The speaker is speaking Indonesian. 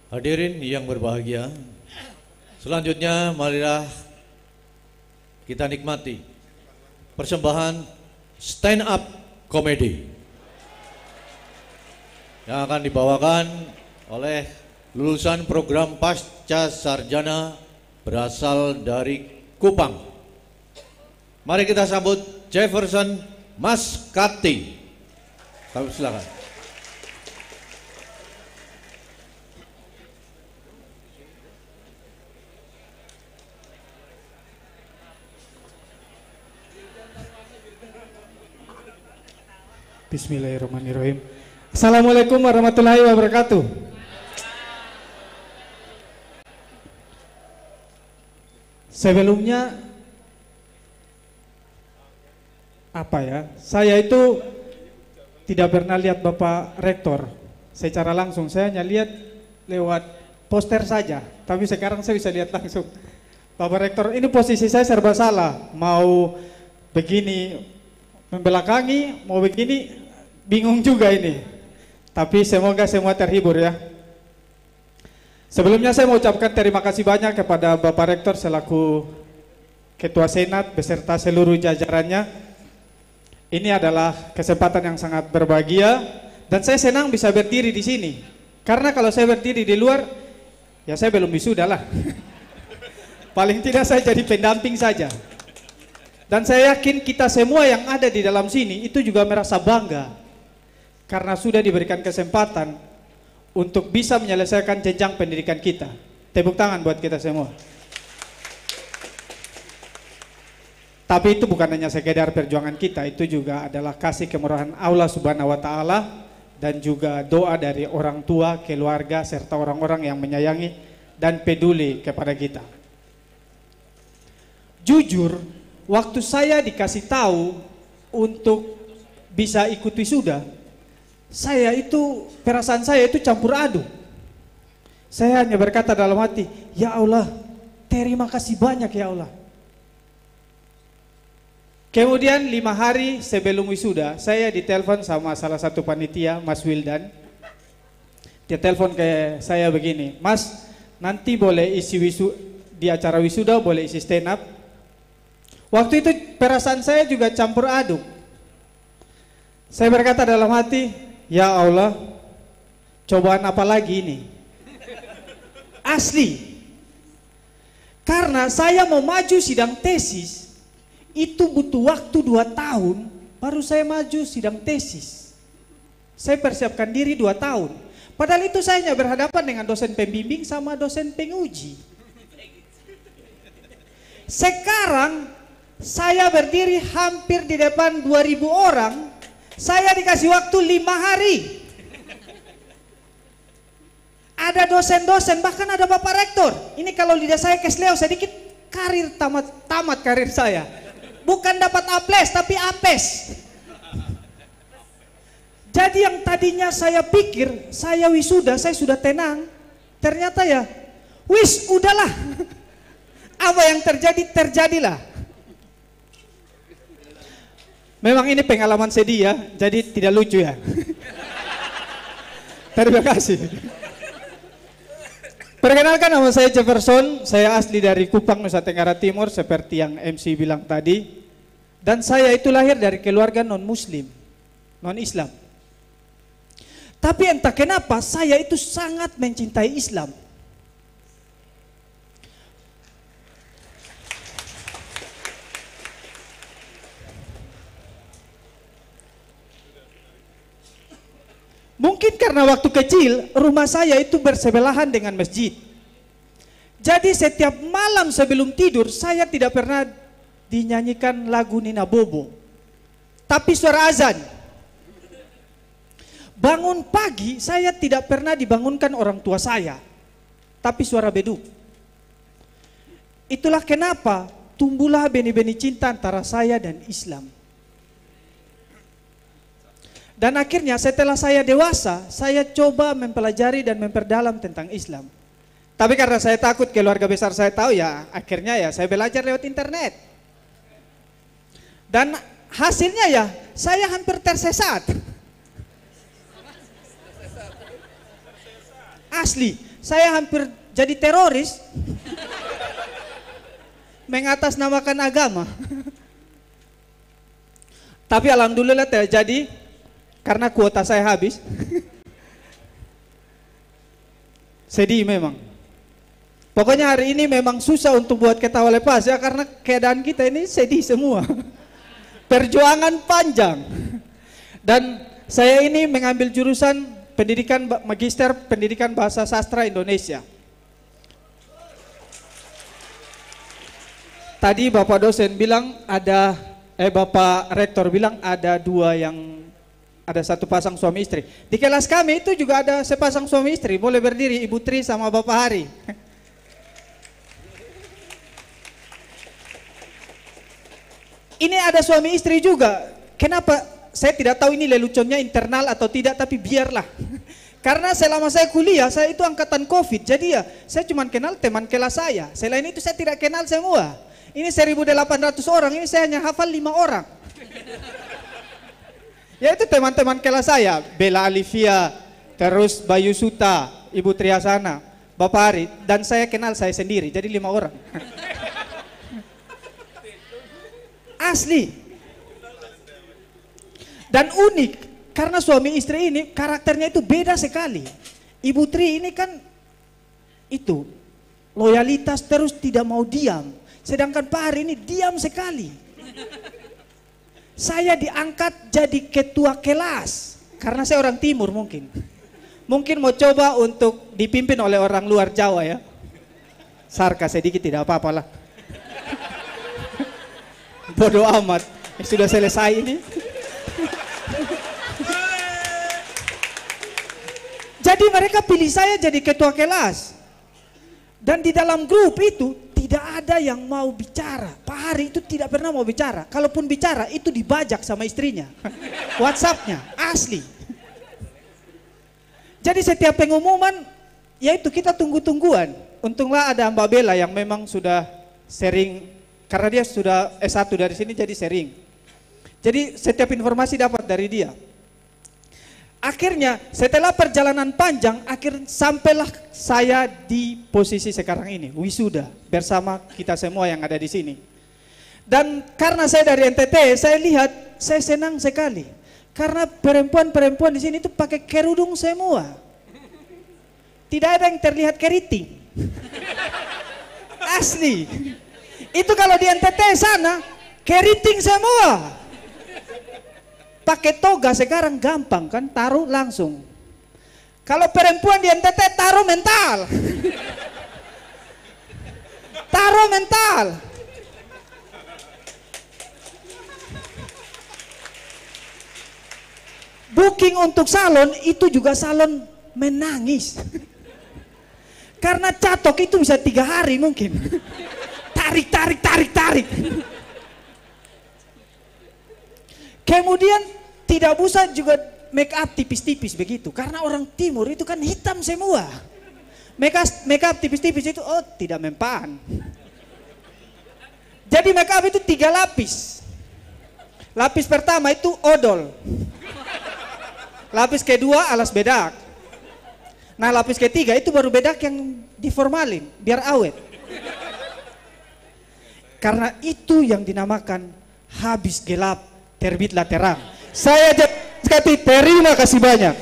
Hadirin yang berbahagia, selanjutnya marilah kita nikmati persembahan stand up comedy yang akan dibawakan oleh lulusan program pasca sarjana berasal dari Kupang. Mari kita sambut Jefferson Maskati. Kami silakan. Bismillahirrahmanirrahim. Assalamualaikum warahmatullahi wabarakatuh. Sebelumnya saya itu tidak pernah lihat Bapak Rektor secara langsung. Saya hanya lihat lewat poster saja, tapi sekarang saya bisa lihat langsung. Bapak Rektor, ini posisi saya serba salah, mau begini membelakangi, mau begini, bingung juga ini. Tapi semoga semua terhibur ya. Sebelumnya saya mau ucapkan terima kasih banyak kepada Bapak Rektor selaku Ketua Senat beserta seluruh jajarannya. Ini adalah kesempatan yang sangat berbahagia dan saya senang bisa berdiri di sini. Karena kalau saya berdiri di luar, ya saya belum wisuda lah. Paling tidak saya jadi pendamping saja. Dan saya yakin kita semua yang ada di dalam sini itu juga merasa bangga karena sudah diberikan kesempatan untuk bisa menyelesaikan jenjang pendidikan kita. Tepuk tangan buat kita semua. Tapi itu bukan hanya sekedar perjuangan kita, itu juga adalah kasih kemurahan Allah Subhanahu wa taala dan juga doa dari orang tua, keluarga serta orang-orang yang menyayangi dan peduli kepada kita. Jujur, waktu saya dikasih tahu untuk bisa ikut wisuda, perasaan saya itu campur aduk. Saya hanya berkata dalam hati, ya Allah, terima kasih banyak ya Allah. Kemudian 5 hari sebelum wisuda, saya ditelepon sama salah satu panitia, Mas Wildan. Dia telepon ke saya begini, Mas, nanti boleh isi di acara wisuda boleh isi stand up. Waktu itu perasaan saya juga campur aduk. Saya berkata dalam hati, ya Allah, cobaan apa lagi ini? Asli. Karena saya mau maju sidang tesis, itu butuh waktu 2 tahun, baru saya maju sidang tesis. Saya persiapkan diri 2 tahun. Padahal itu saya hanya berhadapan dengan dosen pembimbing sama dosen penguji. Sekarang saya berdiri hampir di depan 2000 orang, saya dikasih waktu 5 hari. Ada dosen-dosen, bahkan ada Bapak Rektor. Ini kalau lidah saya kesleo sedikit, karir tamat karir saya. Bukan dapat A+, tapi apes. Jadi yang tadinya saya pikir, saya wisuda, saya sudah tenang. Ternyata ya, udahlah. Apa yang terjadi, terjadilah. Memang ini pengalaman sedih ya, jadi tidak lucu ya. Terima kasih. Perkenalkan, nama saya Jefferson, saya asli dari Kupang, Nusa Tenggara Timur seperti yang MC bilang tadi. Dan saya itu lahir dari keluarga non-muslim, non-Islam. Tapi entah kenapa saya itu sangat mencintai Islam. Mungkin karena waktu kecil rumah saya itu bersebelahan dengan masjid. Jadi setiap malam sebelum tidur saya tidak pernah dinyanyikan lagu Nina Bobo, tapi suara azan. Bangun pagi saya tidak pernah dibangunkan orang tua saya, tapi suara beduk. Itulah kenapa tumbuhlah benih-benih cinta antara saya dan Islam. Dan akhirnya setelah saya dewasa, saya coba mempelajari dan memperdalam tentang Islam. Tapi karena saya takut keluarga besar saya tahu, ya akhirnya ya saya belajar lewat internet. Dan hasilnya ya saya hampir tersesat. Asli, saya hampir jadi teroris. Mengatasnamakan agama. Tapi alhamdulillah tidak jadi karena kuota saya habis. Sedih memang. Pokoknya hari ini memang susah untuk buat ketawa lepas ya, karena keadaan kita ini sedih semua. Perjuangan panjang. Dan saya ini mengambil jurusan pendidikan magister pendidikan bahasa sastra Indonesia. Tadi Bapak dosen bilang Bapak rektor bilang ada satu pasang suami istri. Di kelas kami itu juga ada sepasang suami istri, boleh berdiri, Ibu Tri sama Bapak Hari. Ini ada suami istri juga. Kenapa? Saya tidak tahu ini leluconnya internal atau tidak, tapi biarlah. Karena selama saya kuliah, saya itu angkatan COVID, jadi ya saya cuma kenal teman kelas saya. Selain itu saya tidak kenal semua. Ini 1.800 orang, ini saya hanya hafal 5 orang. Ya itu teman-teman kelas saya, Bella Alivia, terus Bayu Suta, Ibu Triasana, Bapak Hari, dan saya kenal saya sendiri, jadi 5 orang. Asli. Dan unik, karena suami istri ini karakternya itu beda sekali. Ibu Tri ini kan itu, loyalitas terus tidak mau diam. Sedangkan Pak Hari ini diam sekali. Saya diangkat jadi ketua kelas karena saya orang timur mungkin. Mungkin mau coba untuk dipimpin oleh orang luar Jawa ya. Sarkas sedikit tidak apa-apalah. Bodoh amat. Sudah selesai ini. Jadi mereka pilih saya jadi ketua kelas. Dan di dalam grup itu tidak ada yang mau bicara. Pak Hari itu tidak pernah mau bicara. Kalaupun bicara itu dibajak sama istrinya. WhatsApp-nya asli. Jadi setiap pengumuman yaitu kita tunggu-tungguan. Untunglah ada Mbak Bella yang memang sudah sering, karena dia sudah S1 dari sini jadi sering. Jadi setiap informasi dapat dari dia. Akhirnya setelah perjalanan panjang, sampailah saya di posisi sekarang ini, wisuda bersama kita semua yang ada di sini. Dan karena saya dari NTT, saya lihat, saya senang sekali. Karena perempuan-perempuan di sini itu pakai kerudung semua. Tidak ada yang terlihat keriting. Asli. Itu kalau di NTT sana, keriting semua. Pakai toga sekarang gampang kan, taruh langsung. Kalau perempuan di NTT taruh mental. Taruh mental. Booking untuk salon itu juga salon menangis. Karena catok itu bisa 3 hari mungkin. Tarik. Kemudian tidak bisa juga make up tipis-tipis begitu. Karena orang timur itu kan hitam semua. Make up tipis-tipis itu tidak mempan. Jadi make up itu 3 lapis. Lapis pertama itu odol. Lapis kedua alas bedak. Nah lapis ketiga itu baru bedak yang diformalin biar awet. Karena itu yang dinamakan habis gelap terbitlah terang. Saya jadi terima kasih banyak.